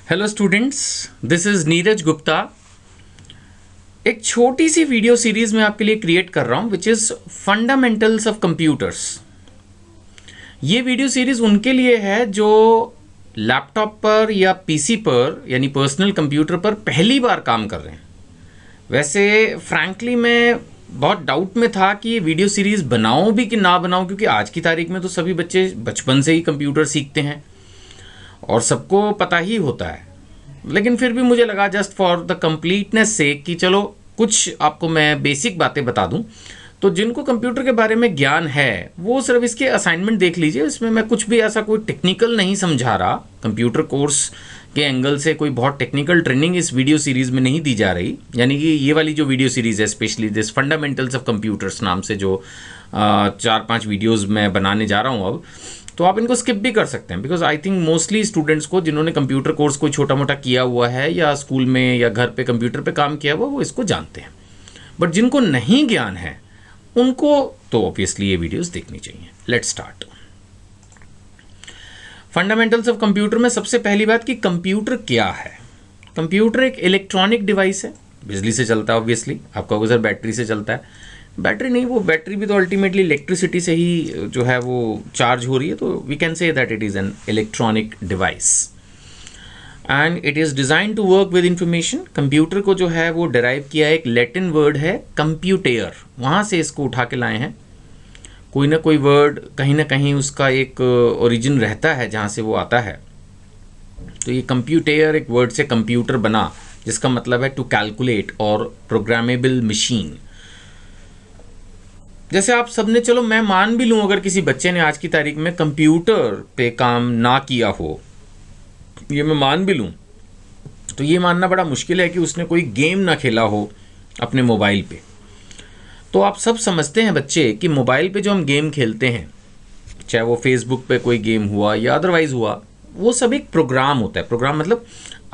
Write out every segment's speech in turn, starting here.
Hello students, this is Neeraj Gupta. एक छोटी सी video series मैं आपके लिए क्रिएट कर रहा हूँ which is fundamentals of computers. ये वीडियो सीरीज़ उनके लिए है जो लैपटॉप पर या पीसी पर यानी पर्सनल कंप्यूटर पर पहली बार काम कर रहे हैं। वैसे फ्रैंकली मैं बहुत डाउट में था कि ये वीडियो सीरीज़ बनाऊँ भी कि ना बनाऊँ, क्योंकि आज की तारीख में तो सभी बच्चे बचपन से ही कंप्यूटर सीखते हैं और सबको पता ही होता है। लेकिन फिर भी मुझे लगा जस्ट फॉर द कंप्लीटनेस से कि चलो कुछ आपको मैं बेसिक बातें बता दूं, तो जिनको कंप्यूटर के बारे में ज्ञान है वो सिर्फ इसके असाइनमेंट देख लीजिए। इसमें मैं कुछ भी ऐसा कोई टेक्निकल नहीं समझा रहा। कंप्यूटर कोर्स के एंगल से कोई बहुत टेक्निकल ट्रेनिंग इस वीडियो सीरीज़ में नहीं दी जा रही। यानी कि ये वाली जो वीडियो सीरीज़ है, specially this fundamentals of computers नाम से जो 4-5 वीडियोज़ मैं बनाने जा रहा हूँ अब, तो आप इनको स्किप भी कर सकते हैं। Because I think mostly students को जिन्होंने कंप्यूटर कोर्स कोई छोटा मोटा किया हुआ है या स्कूल में या घर पे कंप्यूटर पे काम किया हुआ, वो इसको जानते हैं। बट जिनको नहीं ज्ञान है उनको तो ऑब्वियसली ये वीडियोस देखनी चाहिए। Let's start. Fundamentals of computer में सबसे पहली बात कि कंप्यूटर क्या है। कंप्यूटर एक इलेक्ट्रॉनिक डिवाइस है, बिजली से चलता है। ऑब्वियसली आपका गुजर बैटरी से चलता है। बैटरी नहीं, वो बैटरी भी तो अल्टीमेटली इलेक्ट्रिसिटी से ही जो है वो चार्ज हो रही है। तो we can say that it is an electronic device and it is designed to work with information. Computer को जो है वो डिराइव किया है, एक लैटिन वर्ड है कंप्यूटेयर, वहाँ से इसको उठा के लाए हैं। कोई ना कोई वर्ड कहीं ना कहीं उसका एक ओरिजिन रहता है जहाँ से वो आता है। तो ये कंप्यूटेयर एक वर्ड से कंप्यूटर बना, जिसका मतलब है टू कैलकुलेट और प्रोग्रामेबल मशीन। जैसे आप सबने, चलो मैं मान भी लूँ अगर किसी बच्चे ने आज की तारीख में कंप्यूटर पे काम ना किया हो, ये मैं मान भी लूँ, तो ये मानना बड़ा मुश्किल है कि उसने कोई गेम ना खेला हो अपने मोबाइल पे। तो आप सब समझते हैं बच्चे कि मोबाइल पे जो हम गेम खेलते हैं, चाहे वो फेसबुक पे कोई गेम हुआ या अदरवाइज हुआ, वो सब एक प्रोग्राम होता है। प्रोग्राम मतलब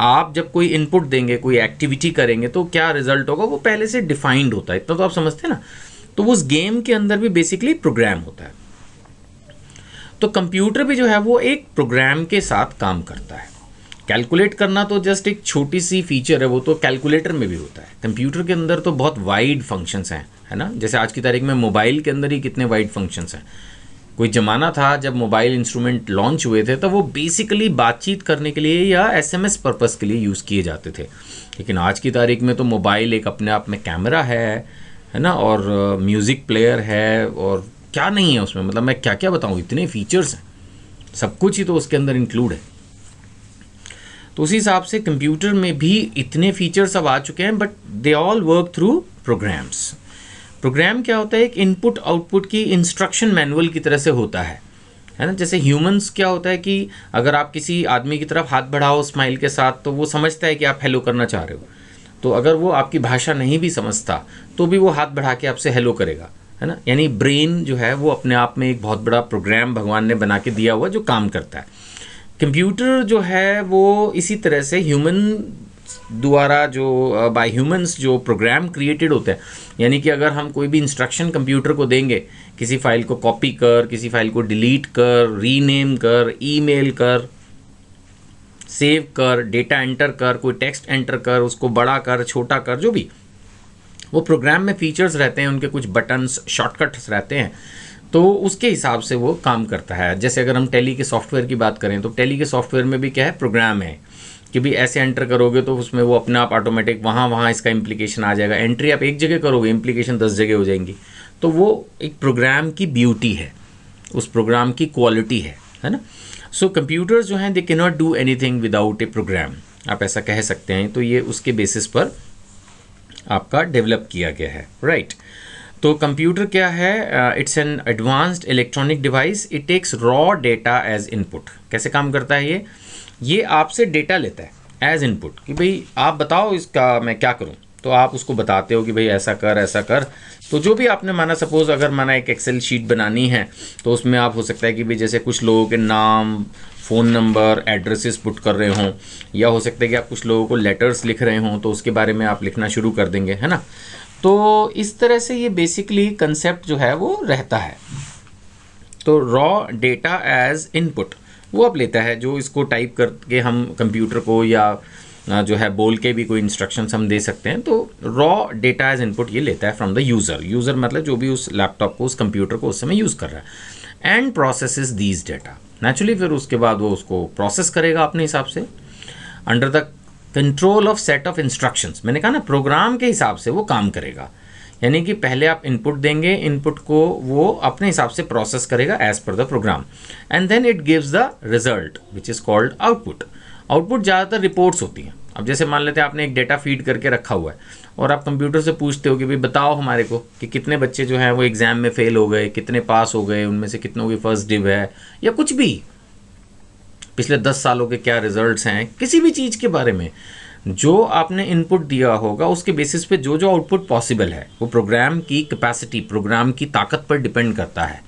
आप जब कोई इनपुट देंगे, कोई एक्टिविटी करेंगे, तो क्या रिजल्ट होगा वो पहले से डिफाइंड होता है। इतना तो आप समझते हैं ना। तो उस गेम के अंदर भी बेसिकली प्रोग्राम होता है। तो कंप्यूटर भी जो है वो एक प्रोग्राम के साथ काम करता है। कैलकुलेट करना तो जस्ट एक छोटी सी फीचर है, वो तो कैलकुलेटर में भी होता है। कंप्यूटर के अंदर तो बहुत वाइड फंक्शंस हैं, है ना। जैसे आज की तारीख में मोबाइल के अंदर ही कितने वाइड फंक्शंस हैं। कोई ज़माना था जब मोबाइल इंस्ट्रूमेंट लॉन्च हुए थे, तो वो बेसिकली बातचीत करने के लिए या एसएमएस पर्पस के लिए यूज़ किए जाते थे। लेकिन आज की तारीख में तो मोबाइल एक अपने आप में कैमरा है ना, और म्यूज़िक प्लेयर है, और क्या नहीं है उसमें, मतलब मैं क्या क्या बताऊँ, इतने फीचर्स हैं, सब कुछ ही तो उसके अंदर इंक्लूड है। तो उसी हिसाब से कंप्यूटर में भी इतने फीचर्स अब आ चुके हैं, but they all work through programs. Program क्या होता है? एक इनपुट आउटपुट की इंस्ट्रक्शन मैनुअल की तरह से होता है ना। जैसे ह्यूमंस क्या होता है कि अगर आप किसी आदमी की तरफ हाथ बढ़ाओ स्माइल के साथ, तो वो समझता है कि आप हेलो करना चाह रहे हो। तो अगर वो आपकी भाषा नहीं भी समझता तो भी वो हाथ बढ़ा के आपसे हेलो करेगा, है ना। यानी ब्रेन जो है वो अपने आप में एक बहुत बड़ा प्रोग्राम भगवान ने बना के दिया हुआ जो काम करता है। कंप्यूटर जो है वो इसी तरह से ह्यूमन द्वारा जो बाय ह्यूमंस जो प्रोग्राम क्रिएटेड होते हैं। यानी कि अगर हम कोई भी इंस्ट्रक्शन कंप्यूटर को देंगे, किसी फाइल को कॉपी कर, किसी फाइल को डिलीट कर, रीनेम कर, ईमेल कर, सेव कर, डेटा एंटर कर, कोई टेक्स्ट एंटर कर, उसको बड़ा कर, छोटा कर, जो भी वो प्रोग्राम में फीचर्स रहते हैं, उनके कुछ बटन्स, शॉर्टकट्स रहते हैं, तो उसके हिसाब से वो काम करता है। जैसे अगर हम टैली के सॉफ्टवेयर की बात करें, तो टैली के सॉफ्टवेयर में भी क्या है, प्रोग्राम है कि भी ऐसे एंटर करोगे तो उसमें वो अपने आप ऑटोमेटिक वहाँ इसका इम्प्लीकेशन आ जाएगा। एंट्री आप एक जगह करोगे, इम्प्लीकेशन 10 जगह हो जाएंगी। तो वो एक प्रोग्राम की ब्यूटी है, उस प्रोग्राम की क्वालिटी है ना। सो कंप्यूटर्स जो हैं they can not do anything without a program, आप ऐसा कह सकते हैं। तो ये उसके बेसिस पर आपका डेवलप किया गया है, राइट। तो कंप्यूटर क्या है? It's an advanced electronic device. It takes raw data as input. कैसे काम करता है ये आपसे डेटा लेता है एज इनपुट कि भाई आप बताओ इसका मैं क्या करूं, तो आप उसको बताते हो कि भाई ऐसा कर ऐसा कर। तो जो भी आपने माना, सपोज अगर माना एक एक्सेल शीट बनानी है, तो उसमें आप हो सकता है कि भाई जैसे कुछ लोगों के नाम, फ़ोन नंबर, एड्रेसेस पुट कर रहे हों, या हो सकता है कि आप कुछ लोगों को लेटर्स लिख रहे हों, तो उसके बारे में आप लिखना शुरू कर देंगे, है ना। तो इस तरह से ये बेसिकली कंसेप्ट जो है वो रहता है। तो रॉ डेटा एज इनपुट, वो आप लेता है, जो इसको टाइप करके हम कंप्यूटर को या जो है बोल के भी कोई इंस्ट्रक्शंस हम दे सकते हैं। तो रॉ डेटा एज इनपुट ये लेता है फ्रॉम द यूज़र। यूज़र मतलब जो भी उस लैपटॉप को, उस कंप्यूटर को उस समय यूज़ कर रहा है। And processes these data, naturally फिर उसके बाद वो उसको प्रोसेस करेगा अपने हिसाब से under the control of set of instructions. मैंने कहा ना, प्रोग्राम के हिसाब से वो काम करेगा, यानी कि पहले आप इनपुट देंगे, इनपुट को वो अपने हिसाब से प्रोसेस करेगा as per the program, and then it gives the result which is called output. Output ज़्यादातर रिपोर्ट्स होती हैं। अब जैसे मान लेते हैं आपने एक डेटा फीड करके रखा हुआ है और आप कंप्यूटर से पूछते हो कि भाई बताओ हमारे को कि कितने बच्चे जो हैं वो एग्ज़ाम में फेल हो गए, कितने पास हो गए, उनमें से कितनों की फर्स्ट डिव है, या कुछ भी पिछले 10 सालों के क्या रिजल्ट्स हैं, किसी भी चीज़ के बारे में जो आपने इनपुट दिया होगा उसके बेसिस पे जो जो आउटपुट पॉसिबल है वो प्रोग्राम की कैपेसिटी, प्रोग्राम की ताकत पर डिपेंड करता है।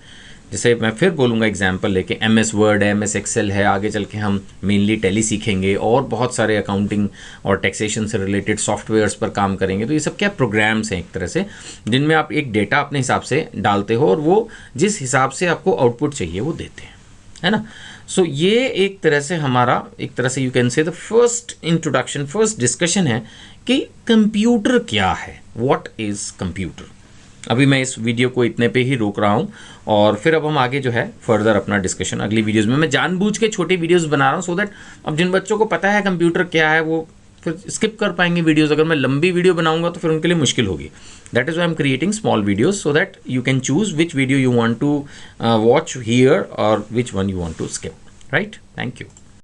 जैसे मैं फिर बोलूँगा एग्जांपल लेके, MS वर्ड है, MS एक्सेल है, आगे चल के हम मेनली टैली सीखेंगे और बहुत सारे अकाउंटिंग और टैक्सेशन से रिलेटेड सॉफ्टवेयर्स पर काम करेंगे। तो ये सब क्या प्रोग्राम्स हैं एक तरह से, जिनमें आप एक डेटा अपने हिसाब से डालते हो और वो जिस हिसाब से आपको आउटपुट चाहिए वो देते हैं, है ना। सो ये एक तरह से हमारा, एक तरह से you can say the first introduction, first discussion है कि कंप्यूटर क्या है, व्हाट इज़ कंप्यूटर। अभी मैं इस वीडियो को इतने पे ही रोक रहा हूँ और फिर अब हम आगे जो है फर्दर अपना डिस्कशन अगली वीडियोस में, मैं जानबूझ के छोटे वीडियोस बना रहा हूँ सो दैट अब जिन बच्चों को पता है कंप्यूटर क्या है वो फिर स्किप कर पाएंगे वीडियोस। अगर मैं लंबी वीडियो बनाऊंगा तो फिर उनके लिए मुश्किल होगी। That is why I am creating small videos so that you can choose which video you want to watch here और which one you want to skip, right. Thank you.